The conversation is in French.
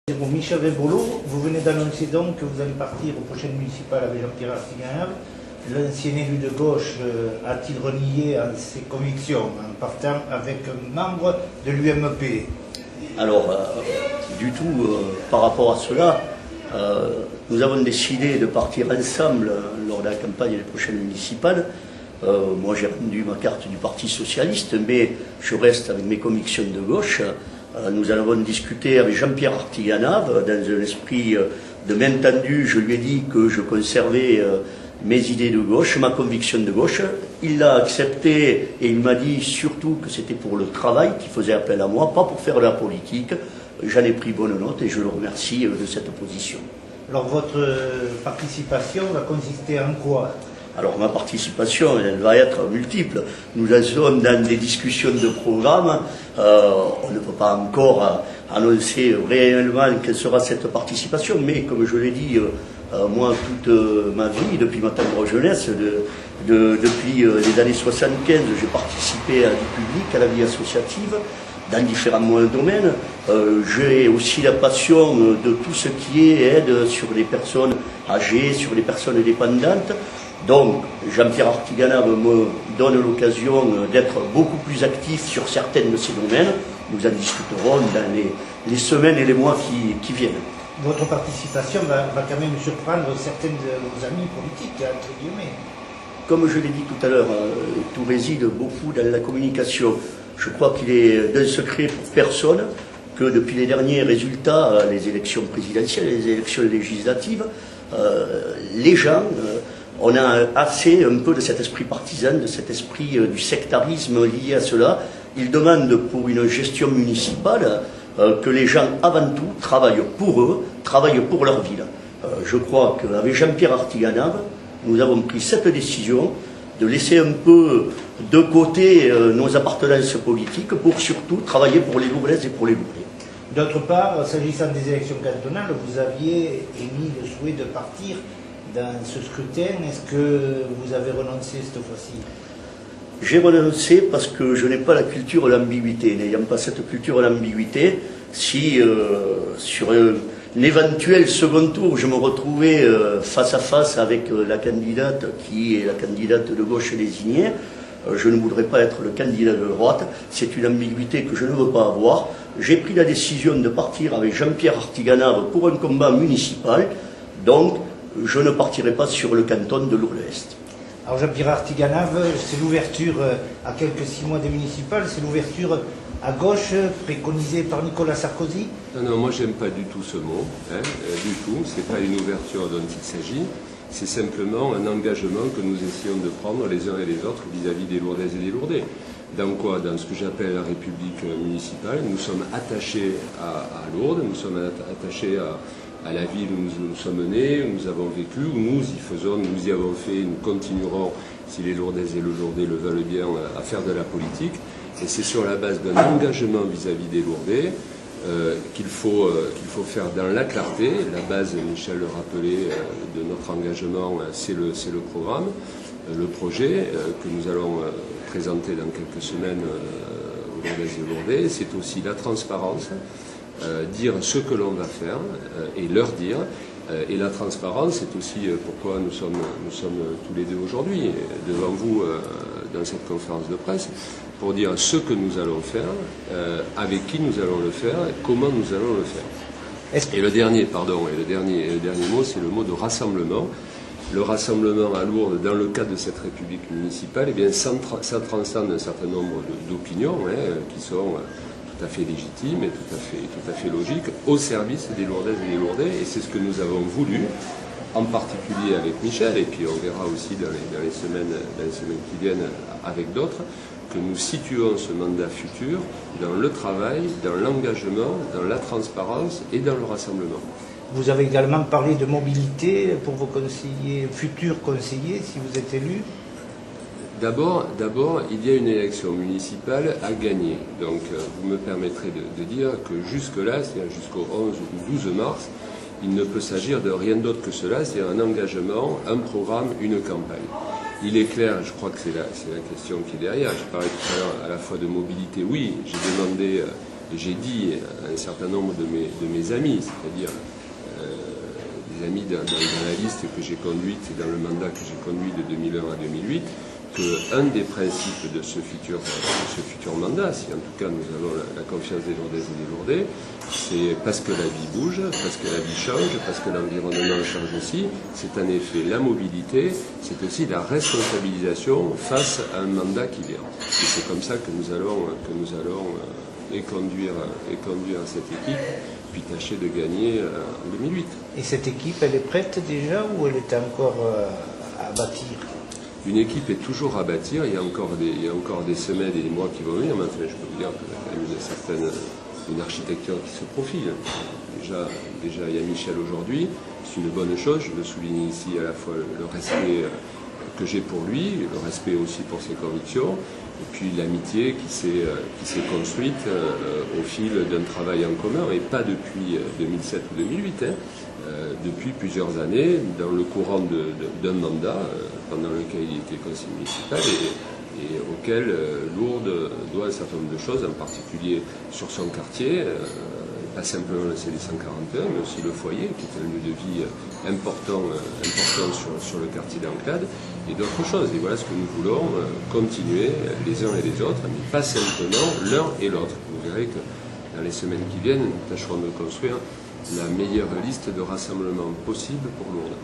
Bon, Michel Rebolo, vous venez d'annoncer donc que vous allez partir aux prochaines municipales avec Jean-Pierre Artiganave. L'ancien élu de gauche a-t-il renié ses convictions en partant avec un membre de l'UMP? Alors, du tout, par rapport à cela, nous avons décidé de partir ensemble lors de la campagne des prochaines municipales. Moi, j'ai rendu ma carte du Parti Socialiste, mais je reste avec mes convictions de gauche. Nous en avons discuté avec Jean-Pierre Artiganave dans un esprit de main tendue. Je lui ai dit que je conservais mes idées de gauche, ma conviction de gauche. Il l'a accepté et il m'a dit surtout que c'était pour le travail qu'il faisait appel à moi, pas pour faire de la politique. J'en ai pris bonne note et je le remercie de cette position. Alors votre participation va consister en quoi? Alors ma participation, elle va être multiple. Nous en sommes dans des discussions de programme. On ne peut pas encore annoncer réellement quelle sera cette participation, mais comme je l'ai dit, moi, toute ma vie, depuis ma tendre jeunesse, depuis les années 75, j'ai participé à la vie publique, à la vie associative, dans différents domaines. J'ai aussi la passion de tout ce qui est aide sur les personnes âgées, sur les personnes dépendantes. Donc, Jean-Pierre Artiganave me donne l'occasion d'être beaucoup plus actif sur certains de ces domaines. Nous en discuterons dans les semaines et les mois qui viennent. Votre participation va quand même surprendre certains de vos amis politiques, entre guillemets. Comme je l'ai dit tout à l'heure, tout réside beaucoup dans la communication. Je crois qu'il est d'un secret pour personne que depuis les derniers résultats, les élections présidentielles, les élections législatives, les gens... on a assez un peu de cet esprit partisan, de cet esprit du sectarisme lié à cela. Ils demandent pour une gestion municipale que les gens avant tout travaillent pour eux, travaillent pour leur ville. Je crois qu'avec Jean-Pierre Artiganave, nous avons pris cette décision de laisser un peu de côté nos appartenances politiques pour surtout travailler pour les Lourdaises et pour les Lourdais. D'autre part, s'agissant des élections cantonales, vous aviez émis le souhait de partir dans ce scrutin. Est-ce que vous avez renoncé cette fois-ci? J'ai renoncé parce que je n'ai pas la culture de l'ambiguïté. N'ayant pas cette culture de l'ambiguïté, si sur un éventuel second tour, je me retrouvais face à face avec la candidate qui est la candidate de gauche désignée, je ne voudrais pas être le candidat de droite. C'est une ambiguïté que je ne veux pas avoir. J'ai pris la décision de partir avec Jean-Pierre Artiganave pour un combat municipal. Donc, je ne partirai pas sur le canton de Lourdes-Est. Alors Jean-Pierre Artiganave, c'est l'ouverture à quelques 6 mois des municipales, c'est l'ouverture à gauche préconisée par Nicolas Sarkozy? Non, moi j'aime pas du tout ce mot, du tout, c'est pas une ouverture dont il s'agit, c'est simplement un engagement que nous essayons de prendre les uns et les autres vis-à-vis des Lourdaises et des Lourdais. Dans quoi? Dans ce que j'appelle la République municipale. Nous sommes attachés à Lourdes, nous sommes attachés à la ville où nous sommes nés, où nous avons vécu, où nous y faisons, nous y avons fait, nous continuerons, si les Lourdaises et les Lourdais le veulent bien, à faire de la politique. Et c'est sur la base d'un engagement vis-à-vis des Lourdais qu'il faut faire dans la clarté. La base, Michel le rappelait, de notre engagement, c'est le programme, le projet que nous allons présenter dans quelques semaines aux Lourdaises et aux Lourdais. C'est aussi la transparence. Dire ce que l'on va faire et leur dire. Et la transparence, c'est aussi pourquoi nous sommes tous les deux aujourd'hui devant vous dans cette conférence de presse, pour dire ce que nous allons faire, avec qui nous allons le faire, et comment nous allons le faire. Et le dernier mot, c'est le mot de rassemblement. Le rassemblement à Lourdes, dans le cadre de cette République municipale, eh bien, ça transcende un certain nombre d'opinions qui sont tout à fait légitime et tout à fait logique, au service des Lourdaises et des Lourdais. Et c'est ce que nous avons voulu, en particulier avec Michel, et puis on verra aussi dans les semaines qui viennent avec d'autres, que nous situons ce mandat futur dans le travail, dans l'engagement, dans la transparence et dans le rassemblement. Vous avez également parlé de mobilité pour vos conseillers, futurs conseillers, si vous êtes élus. D'abord, il y a une élection municipale à gagner. Donc, vous me permettrez de dire que jusque-là, c'est-à-dire jusqu'au 11 ou 12 mars, il ne peut s'agir de rien d'autre que cela, c'est un engagement, un programme, une campagne. Il est clair, je crois que c'est la question qui est derrière. Je parlais tout à l'heure à la fois de mobilité. Oui, j'ai demandé Et j'ai dit à un certain nombre de mes amis, c'est-à-dire des amis dans la liste que j'ai conduite et dans le mandat que j'ai conduit de 2001 à 2008, qu'un des principes de ce futur mandat, si en tout cas nous avons la confiance des Lourdaises et des Lourdais, c'est parce que la vie bouge, parce que la vie change, parce que l'environnement change aussi, c'est en effet la mobilité, c'est aussi la responsabilisation face à un mandat qui vient. Et c'est comme ça que nous allons conduire cette équipe, puis tâcher de gagner en 2008. Et cette équipe, elle est prête déjà ou elle est encore à bâtir? Une équipe est toujours à bâtir, il y a encore des semaines et des mois qui vont venir, mais enfin, je peux vous dire qu'il y a quand même une architecture qui se profile. Déjà, il y a Michel aujourd'hui, c'est une bonne chose, je veux souligner ici à la fois le respect que j'ai pour lui, le respect aussi pour ses convictions, et puis l'amitié qui s'est construite au fil d'un travail en commun, et pas depuis 2007 ou 2008, depuis plusieurs années, dans le courant d'un mandat pendant lequel il était conseiller municipal et auquel Lourdes doit un certain nombre de choses, en particulier sur son quartier, pas simplement le CD 141, mais aussi le foyer, qui est un lieu de vie important sur le quartier d'Enclade, et d'autres choses. Et voilà ce que nous voulons continuer les uns et les autres, mais pas simplement l'un et l'autre. Vous verrez que dans les semaines qui viennent, nous tâcherons de construire la meilleure liste de rassemblement possible pour Lourdes.